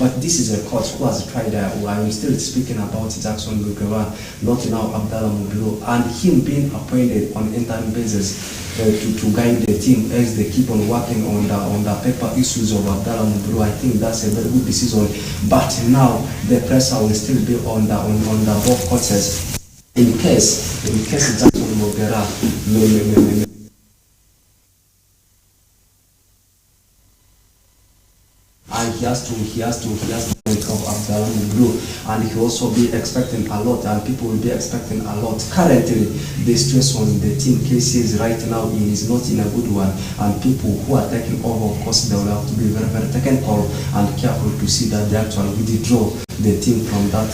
But this is a court who has tried, I'm still speaking about Jackson Lukewa, not now Abdallah Mubiro, and him being appointed on interim basis to guide the team as they keep on working on the paper issues of Abdallah Mubiro. I think that's a very good decision. But now the pressure will still be on the both courts. In case Jackson Mugera and he has to think of Abdallah Mubiro, and he will also be expecting a lot, and people will be expecting a lot. Currently, the situation in the team cases right now is not in a good one, and people who are taking over, of course, they will have to be very, very technical and careful to see that they actually withdraw the team from that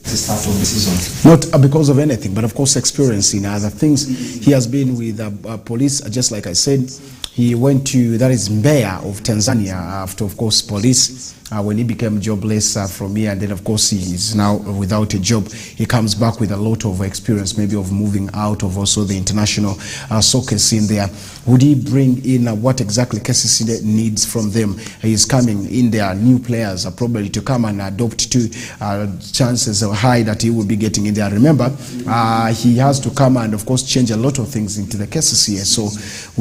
start of the season. Not because of anything, but of course experience in other things. He has been with police, just like I said. He went to, that is Mbeya of Tanzania, after, of course, police. When he became jobless from here, and then of course he is now without a job. He comes back with a lot of experience, maybe of moving out of also the international soccer scene there. Would he bring in what exactly KCC needs from them? He is coming in there, new players are probably to come and adopt to chances are high that he will be getting in there. Remember, he has to come and of course change a lot of things into the KCC. So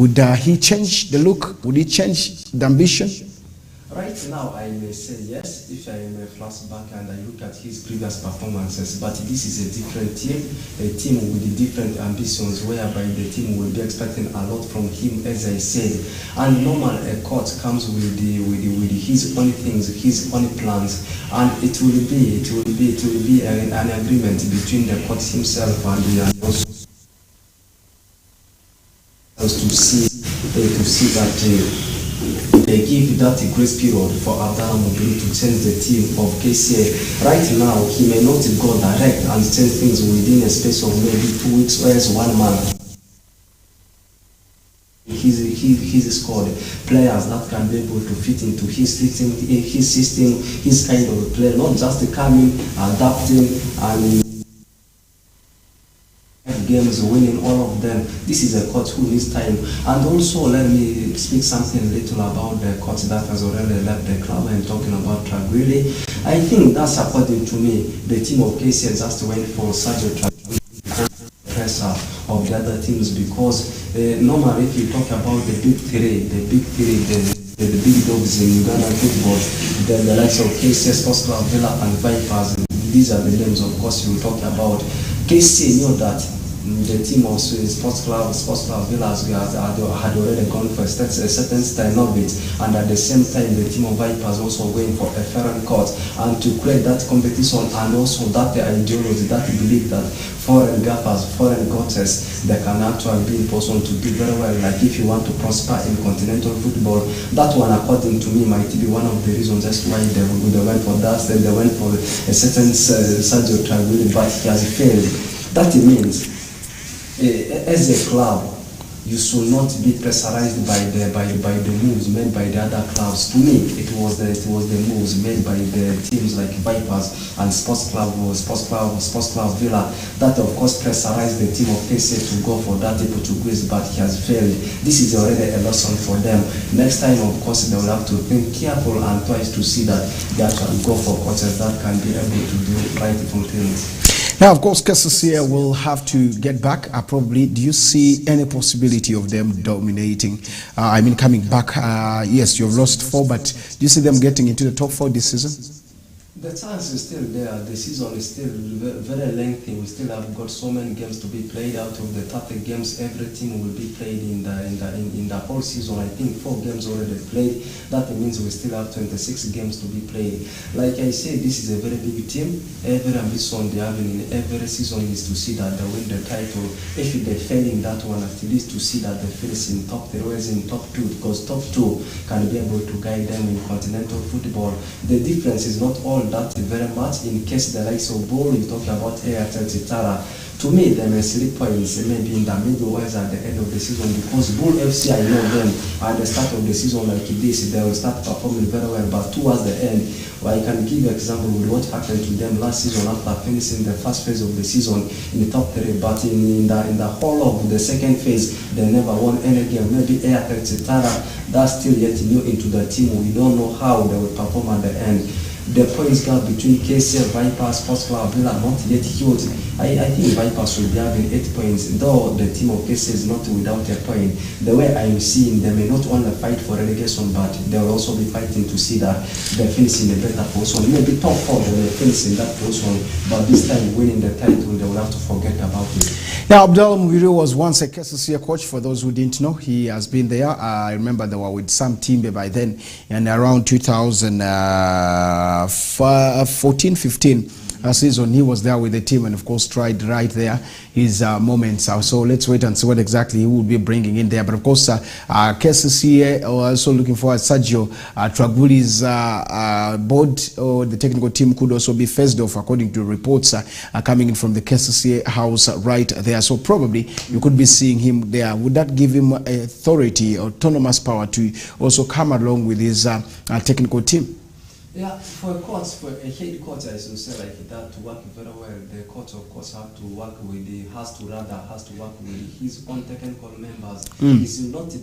would he change the look? Would he change the ambition? Right now, I may say yes, if I may flashback and I look at his previous performances, but this is a different team, a team with different ambitions, whereby the team will be expecting a lot from him, as I said. And normally, a coach comes with his own things, his own plans, and it will be an agreement between the coach himself and also to see that. They give that a grace period for Abdallah Mubiro to change the team of KCA. Right now, he may not go direct and change things within a space of maybe 2 weeks or as 1 month. He's scored players that can be able to fit into his system, his kind of play, not just coming, adapting, and games, winning all of them. This is a coach who needs time. And also, let me speak something little about the coach that has already left the club. I'm talking about Traguili. I think that's, according to me, the team of KCA just went for Sergio Traguili pressure of the other teams, because normally if you talk about the big three, the big dogs in Ugandan football, the likes of KCA, Sports Club, Villa and Vipers, these are the names, of course, you talk about. KCA knew that the team of Sports Club Villas had already gone for a certain style of it, and at the same time the team of Vipers also going for a foreign court, and to create that competition, and also that ideology, that belief that foreign gaffers, foreign coaches, they can actually be in position to do very well. Like if you want to prosper in continental football, that one, according to me, might be one of the reasons that's why they went for that. Then they went for a certain Sergio Traguili, but he has failed. That means, as a club, you should not be pressurized by the moves made by the other clubs. To me, it was the moves made by the teams like Vipers and Sports Club Villa that of course pressurized the team of KCA to go for that able to Greece, but he has failed. This is already a lesson for them. Next time, of course, they will have to think careful and twice to see that they actually go for coaches that can be able to do right from things. Now, of course, KCC will have to get back. Probably, do you see any possibility of them dominating? Coming back. Yes, you've lost 4, but do you see them getting into the top 4 this season? The chance is still there. The season is still very lengthy. We still have got so many games to be played. Out of the 30 games, every team will be played in the whole season. I think 4 games already played. That means we still have 26 games to be played. Like I said, this is a very big team. Every ambition they have in every season is to see that they win the title. If they're failing that one, at least to see that they finish in top 3 or in top 2, because top 2 can be able to guide them in continental football. The difference is not all that very much. In case the likes of Bull, you talk about Airtel Chitara, to me they may slip points maybe in the middle or at the end of the season, because Bull FC, I know them at the start of the season like this, they will start performing very well, but towards the end, I can give you an example with what happened to them last season after finishing the first phase of the season in the top 3, but in the whole of the second phase, they never won any game. Maybe Airtel Chitara, that's still yet new into the team. We don't know how they will perform at the end. the points gap between KCL, Vipers, Sports Club Villa not yet huge. I think Vipers will be having 8 points, though the team of KCL is not without a point. The way I'm seeing, they may not only fight for relegation, but they will also be fighting to see that they finish in a better position. Maybe top 4, they may finish in that position, but this time winning the title, they will have to forget about it. Now, Abdul Mubiru was once a KCCA coach. For those who didn't know, he has been there. I remember they were with Sam Timbe by then, and around 2014-15 season, he was there with the team and, of course, tried right there his moments. So let's wait and see what exactly he will be bringing in there. But, of course, KCCA also looking for Sergio Traguli's board or the technical team could also be phased off, according to reports coming in from the KCCA house right there. So probably you could be seeing him there. Would that give him authority, autonomous power to also come along with his technical team? Yeah, for a coach, for a head coach, I should say like that, to work very well, the coach of course has to work with has to work with his own technical members. He should not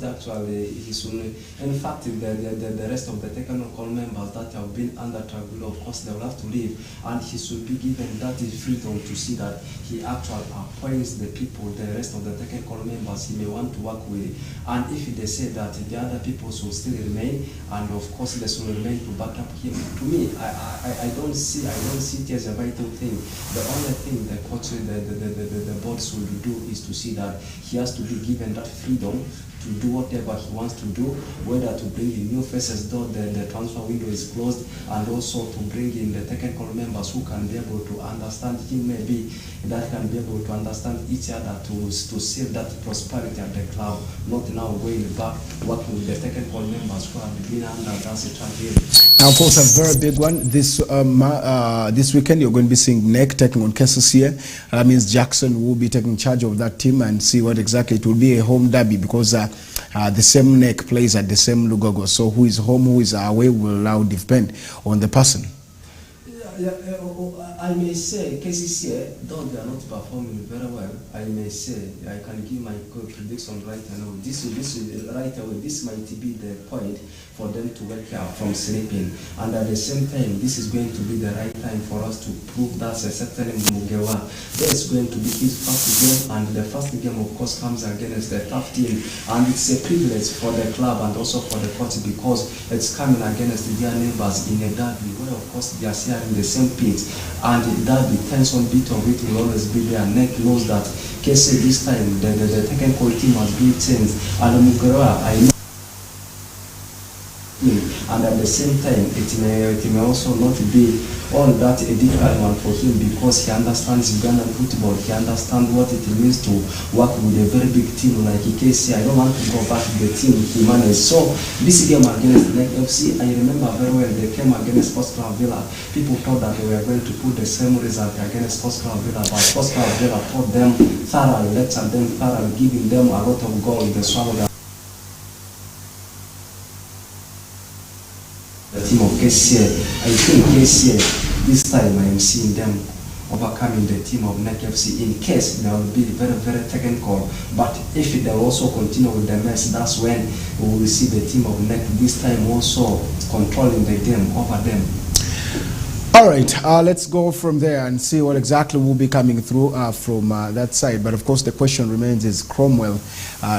actually, in fact, the rest of the technical members that have been under Tragulo, of course, they will have to leave, and he should be given that freedom to see that he actually appoints the people, the rest of the technical members he may want to work with, and if they say that the other people should still remain, and of course they should remain to back up him. To me, I don't see it as a vital thing. The only thing the coach, the board should do is to see that he has to be given that freedom to do whatever he wants to do, whether to bring in new faces, though the transfer window is closed, and also to bring in the technical members who can be able to understand him, maybe that can be able to understand each other to save that prosperity at the club, not now going back working with the technical members who have been under that tragedy. Now, of course, a very big one. This weekend, you're going to be seeing NEC taking on KCCA. That means Jackson will be taking charge of that team and see what exactly it will be a home derby, because the same NEC plays at the same Lugogo. So who is home, who is away will now depend on the person. I may say KCCA, though they are not performing very well, I may say I can give my prediction right now. This right away, this might be the point for them to wake up from sleeping, and at the same time, this is going to be the right time for us to prove that a certain Mugewa, there is going to be his first game, and the first game, of course, comes against the tough team, and it's a privilege for the club and also for the coach, because it's coming against their neighbors in a derby where, of course, they are sharing the same pitch, and that the tension bit of it will always be there. NEC knows that KC this time the technical team has been changed, and Mugewa, I know, and at the same time it may also not be all that a difficult one for him, because he understands Ugandan football, he understands what it means to work with a very big team like KC. I don't want to go back to the team he managed. So this game against NEC FC, I remember very well, they came against Sports Club Villa. People thought that they were going to put the same result against Sports Club Villa, but Sports Club Villa taught them thoroughly, lectured them thoroughly, giving them a lot of goals. They swallowed the team of KCA. I think KCA, this time I am seeing them overcoming the team of NEC FC, in case they will be very, very technical. But if they will also continue with the mess, that's when we will see the team of NEC this time also controlling the game over them. All right, let's go from there and see what exactly will be coming through from that side. But of course, the question remains, is Cromwell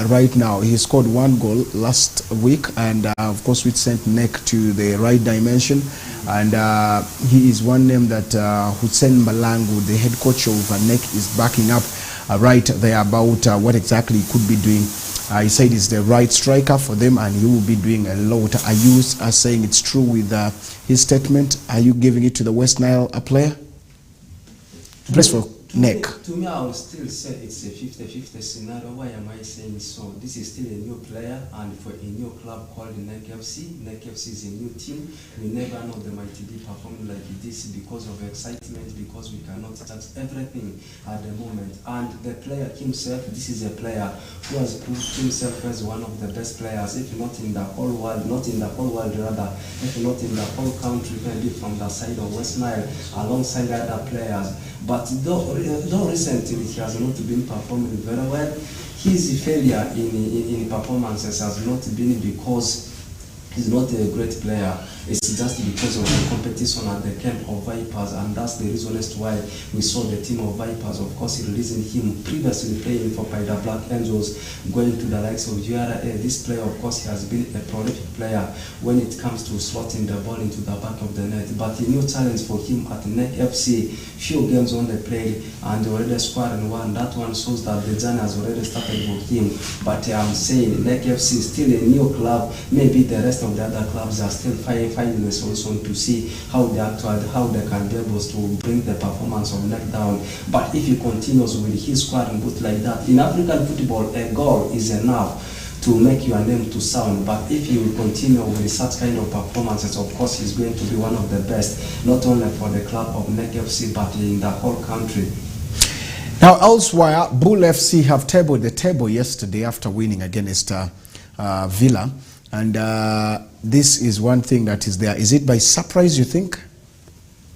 right now? He scored 1 goal last week, and of course, which sent NEC to the right dimension. And he is one name that Hussein Malangu, the head coach of NEC, is backing up right there about what exactly he could be doing. He said he's the right striker for them, and he will be doing a lot. Are you saying it's true with his statement? Are you giving it to the West Nile player? Place for NEC. To me, I will still say it's a 50-50 scenario. Why am I saying so? This is still a new player, and for a new club called NEC FC. NEC FC is a new team. We never know they might be performing like this because of excitement, because we cannot touch everything at the moment. And the player himself, this is a player who has proved himself as one of the best players, if not in the whole world, if not in the whole country, maybe from the side of West Nile, alongside other players. But though recently he has not been performing very well, his failure in performances has not been because He's not a great player. It's just because of the competition at the camp of Vipers, and that's the reason as to why we saw the team of Vipers, of course, releasing him, previously playing for Paida Black Angels, going to the likes of URA. This player, of course, he has been a prolific player when it comes to slotting the ball into the back of the net. But a new challenge for him at NEC FC, few games only played, and already scored in one. That one shows that the journey has already started for him. But I'm saying NEC FC is still a new club. Maybe the rest of the other clubs are still finding a solution to see how they can be able to bring the performance of NEC down. But if he continues with his squad and put like that, in African football, a goal is enough to make your name to sound. But if he will continue with such kind of performances, of course he's going to be one of the best, not only for the club of NEC FC, but in the whole country. Now elsewhere, Bull FC have tabled the table yesterday after winning against Villa. And this is one thing that is there. Is it by surprise, you think?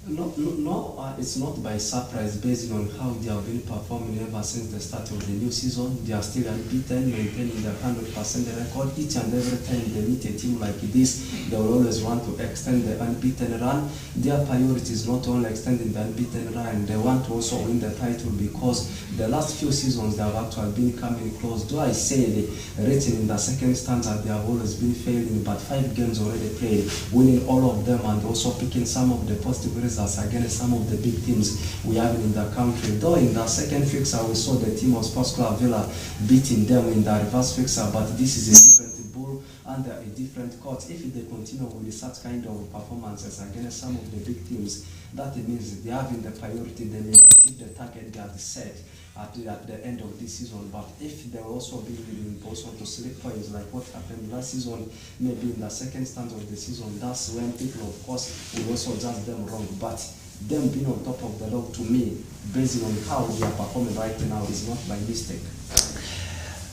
No, it's not by surprise, based on how they have been performing ever since the start of the new season. They are still unbeaten, maintaining their 100% record. Each and every time they meet a team like this, they will always want to extend the unbeaten run. Their priority is not only extending the unbeaten run, they want to also win the title, because the last few seasons they have actually been coming close. Though I say the rating in the second standard, they have always been failing, but 5 games already played, winning all of them, and also picking some of the positive results against some of the big teams we have in the country. Though in the second fixture we saw the team of Sports Club Villa beating them in the reverse fixture, but this is a different bull under a different coach. If they continue with such kind of performances against some of the big teams, that means they have in the priority, they may achieve the target they have set at the end of this season. But if they will also be in position to select points like what happened last season, maybe in the second stand of the season, that's when people, of course, will also judge them wrong. But them being on top of the log, to me, based on how they are performing right now, is not by mistake.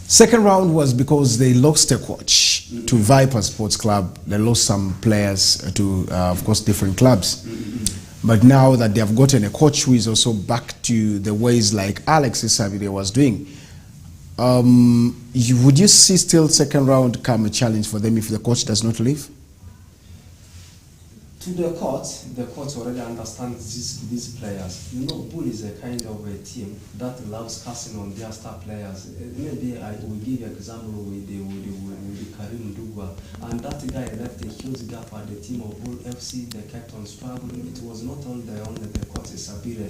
Second round was because they lost a coach to Viper Sports Club. They lost some players to, of course, different clubs. But now that they have gotten a coach who is also back to the ways like Alex Isabide was doing, would you see still second round come a challenge for them if the coach does not leave? To the coach already understands these players. You know, Bull is a kind of a team that loves casting on their star players. Maybe I will give an example with Karim Dugwa, and that guy left a huge gap at the team of Bull FC. They kept on struggling. It was not only the coach Sabire,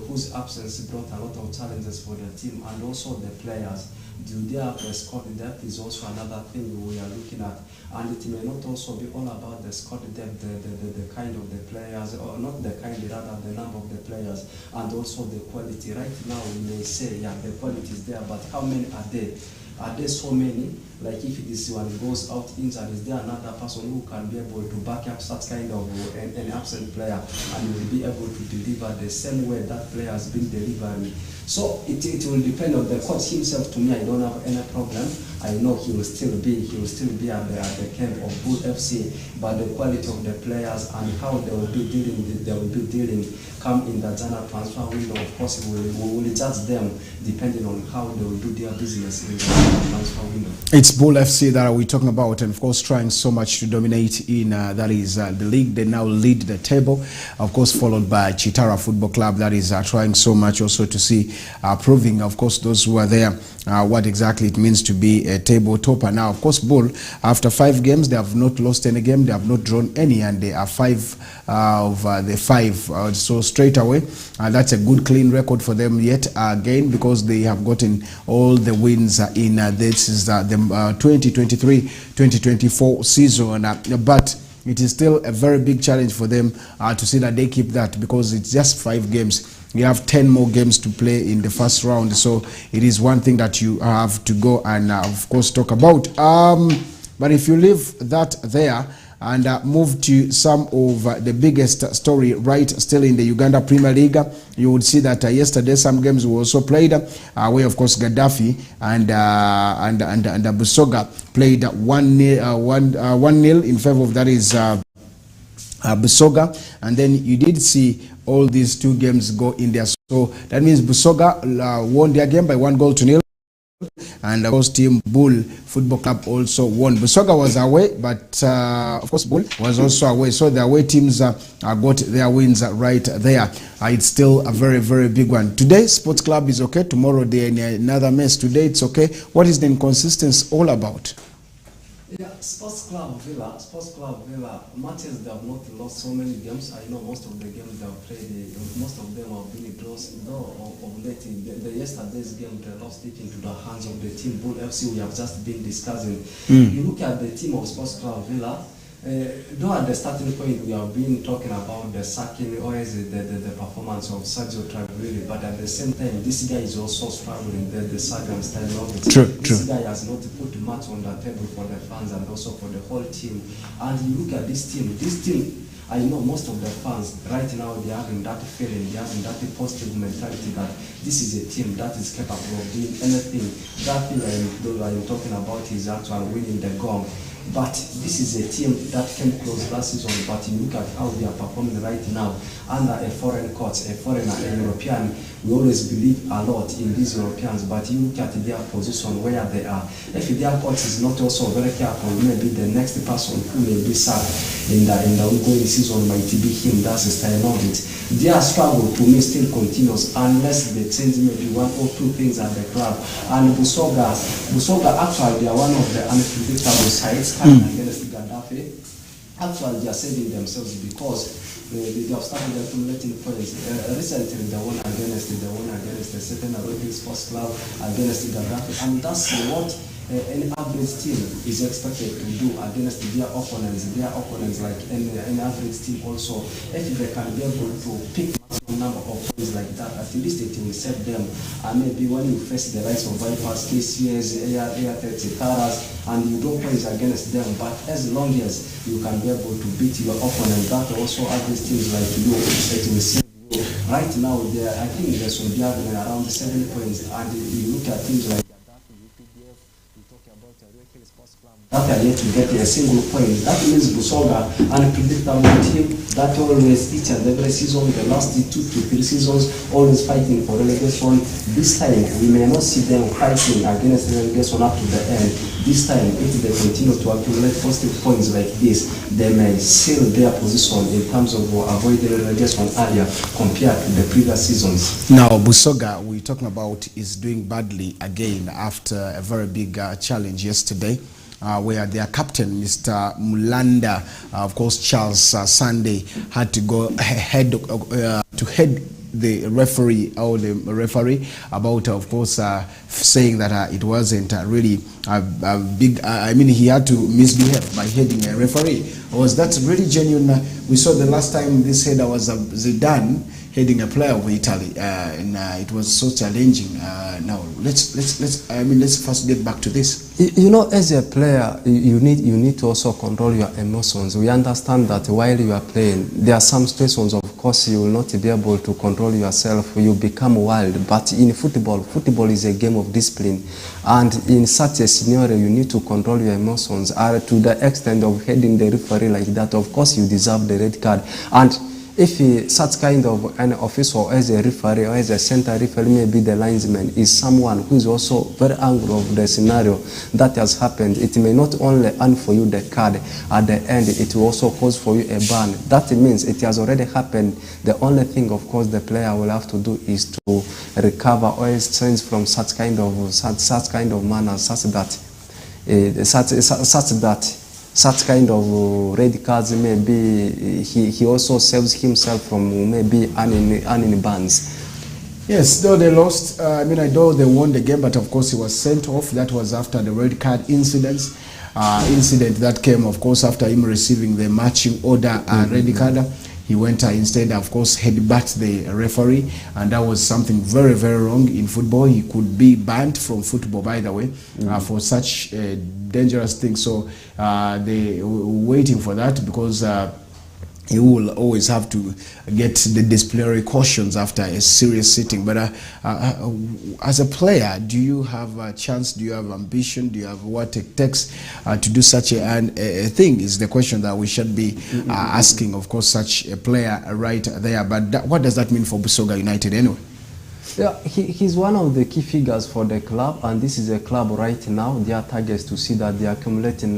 whose absence brought a lot of challenges for the team, and also the players. Do they have the squad depth is also another thing we are looking at, and it may not also be all about the squad depth, the kind of the players, or not the kind, rather the number of the players, and also the quality. Right now we may say, yeah, the quality is there, but how many are there? Are there so many? Like if this one goes out injured, is there another person who can be able to back up such kind of an absent player and will be able to deliver the same way that player has been delivering? So it will depend on the coach himself. To me, I don't have any problem. I know he will still be at the camp of Bull FC, but the quality of the players and how they will be dealing come in the January transfer window. Of course, we will judge them depending on how they will do their business in the transfer window. It's Bull FC that we're talking about, and of course trying so much to dominate in that is the league. They now lead the table, of course, followed by Chitara Football Club that is trying so much also to see proving, of course, those who are there what exactly it means to be a table topper. Now, of course, Bull, after 5 games, they have not lost any game, they have not drawn any, and they are 5 of the 5. So straight away, that's a good clean record for them yet again, because they have gotten all the wins in this is the 2023-2024 season. But it is still a very big challenge for them to see that they keep that, because it's just 5 games. You have 10 more games to play in the first round, so it is one thing that you have to go and of course talk about. But if you leave that there and move to some of the biggest story right still in the Uganda Premier League, you would see that yesterday some games were also played where of course Gaddafi and Busoga played 1-0 in favor of that is Busoga, and then you did see all these 2 games go in there. So that means Busoga won their game by 1-0. and of course team Bull Football Club also won. Busoga was away, but of course Bull was also away, so the away teams got their wins right there. It's still a very, very big one. Today Sports Club is okay, tomorrow they're in another mess. Today it's okay. What is the inconsistency all about? Yeah, Sports Club Villa, matches they have not lost so many games. I know most of the games they have played, most of them have been draws. Though of late, the yesterday's game they lost it into the hands of the team Bull FC we have just been discussing. You look at the team of Sports Club Villa. Though at the starting point we have been talking about the sacking or the performance of Sergio Traguelli, but at the same time this guy is also struggling the circumstance of it. This guy has not put much on the table for the fans and also for the whole team. And you look at this team, I know most of the fans right now they are having that feeling, they are having that positive mentality that this is a team that is capable of doing anything. That thing I'm talking about is actually winning the gong. But this is a team that came close last season, but you look at how they are performing right now under a foreign coach, a foreigner, a European. We always believe a lot in these Europeans, but you look at their position where they are. If their coach is not also very careful, maybe the next person who may be sacked in the ongoing season might be him. That's the style of it. Their struggle to me still continues unless they change maybe one or two things at the club. And Busoga actually they are one of the unpredictable sides against Gaddafi. Actually they are saving themselves because they have started accumulating points. Recently they won against a certain Arabic sports club against Gaddafi, and that's what an average team is expected to do against their opponents like an average team also. If they can be able to pick maximum number of points like that, at least it will save them. And maybe when you face the likes of Vipers, KCS, Air Taras, and you do points against them, but as long as you can be able to beat your opponent, that also average teams like you, it will save you. Right now, I think they should be having around 7 points, and you look at teams like that are yet to get a single point. That means Busoga, unpredictable team that always each and every season, the last 2 to 3 seasons, always fighting for relegation. This time we may not see them fighting against relegation up to the end. This time, if they continue to accumulate positive points like this, they may seal their position in terms of avoiding relegation area compared to the previous seasons. Now, Busoga, we're talking about, is doing badly again after a very big challenge yesterday. Where their captain, Mr. Mulanda, of course, Charles Sunday, had to go head the referee about, of course, saying that it wasn't really a big. I mean, he had to misbehave by heading a referee. Was that really genuine? We saw the last time this header was Zidane heading a player of Italy, and it was so challenging. Now let's first get back to this. You know, as a player, you need to also control your emotions. We understand that while you are playing, there are some situations, of course, you will not be able to control yourself. You become wild. But in football is a game of discipline, and in such a scenario, you need to control your emotions. To the extent of heading the referee like that, of course, you deserve the red card. And if such kind of an official as a referee or as a center referee, maybe the linesman, is someone who is also very angry of the scenario that has happened, it may not only earn for you the card at the end, it will also cause for you a ban. That means it has already happened. The only thing, of course, the player will have to do is to recover or exchange from such kind of manner, such kind of red cards, maybe he also saves himself from maybe earning bans. Yes, though they lost, I know they won the game, but of course he was sent off. That was after the red card incident that came, of course, after him receiving the matching order red card. He went instead, of course, headbutt the referee, and that was something very, very wrong in football. He could be banned from football, by the way, for such dangerous things. So they were waiting for that because you will always have to get the disciplinary cautions after a serious sitting. But as a player, do you have a chance? Do you have ambition? Do you have what it takes to do such a thing? Is the question that we should be asking, of course, such a player right there. But what does that mean for Busoga United anyway? Yeah, he's one of the key figures for the club, and this is a club right now. Their target is to see that they are accumulating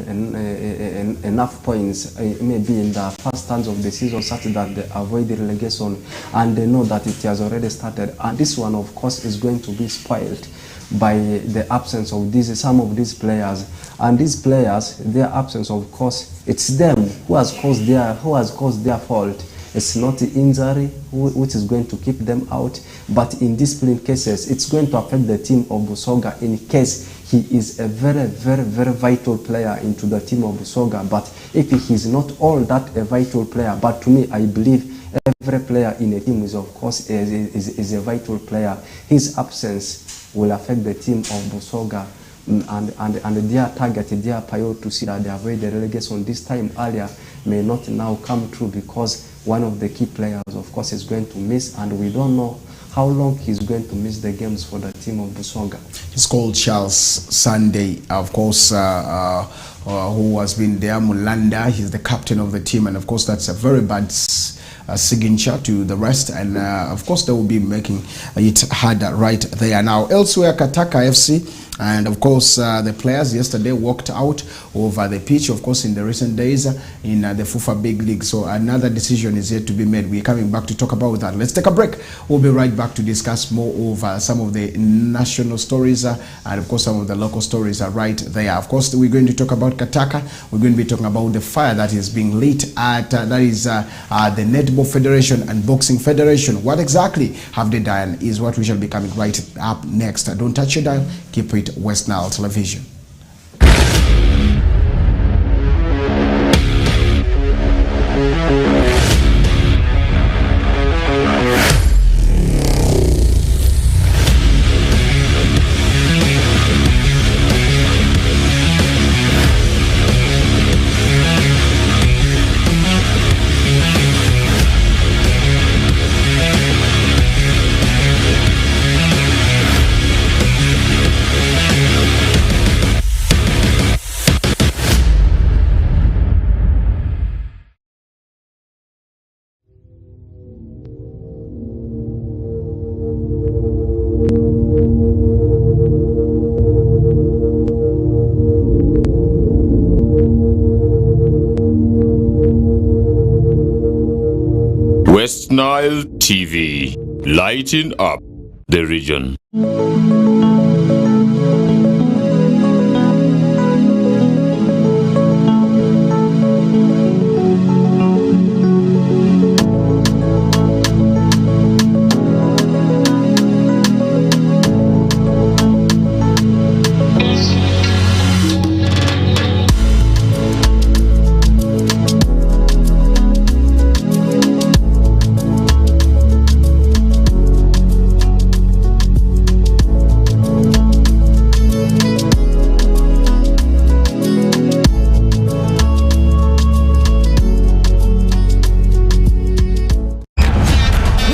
enough points, maybe in the first turns of the season, such that they avoid the relegation, and they know that it has already started. And this one, of course, is going to be spoiled by the absence of some of these players. And these players, their absence, of course, it's them who has caused their fault. It's not the injury which is going to keep them out, but in discipline cases, it's going to affect the team of Busoga in case he is a very, very, very vital player into the team of Busoga. But if he is not all that a vital player, but to me, I believe every player in a team is, of course, is a vital player. His absence will affect the team of Busoga. And their target, their priority to see that they avoid the relegation this time earlier may not now come true, because one of the key players, of course, is going to miss, and we don't know how long he's going to miss the games for the team of Busoga. He's called Charles Sunday, of course, who has been there, Mulanda. He's the captain of the team, and of course that's a very bad signature to the rest, and of course they will be making it harder right there. Now elsewhere, Kataka FC, and of course the players yesterday walked out over the pitch, of course, in the recent days in the FUFA Big League. So another decision is yet to be made. We're coming back to talk about that. Let's take a break. We'll be right back to discuss more over some of the national stories and of course some of the local stories are right there. Of course, we're going to talk about Kataka. We're going to be talking about the fire that is being lit at that is the Netball Federation and Boxing Federation. What exactly have they done is what we shall be coming right up next. Don't touch your dial. Keep it West Nile Television. West Nile TV, lighting up the region.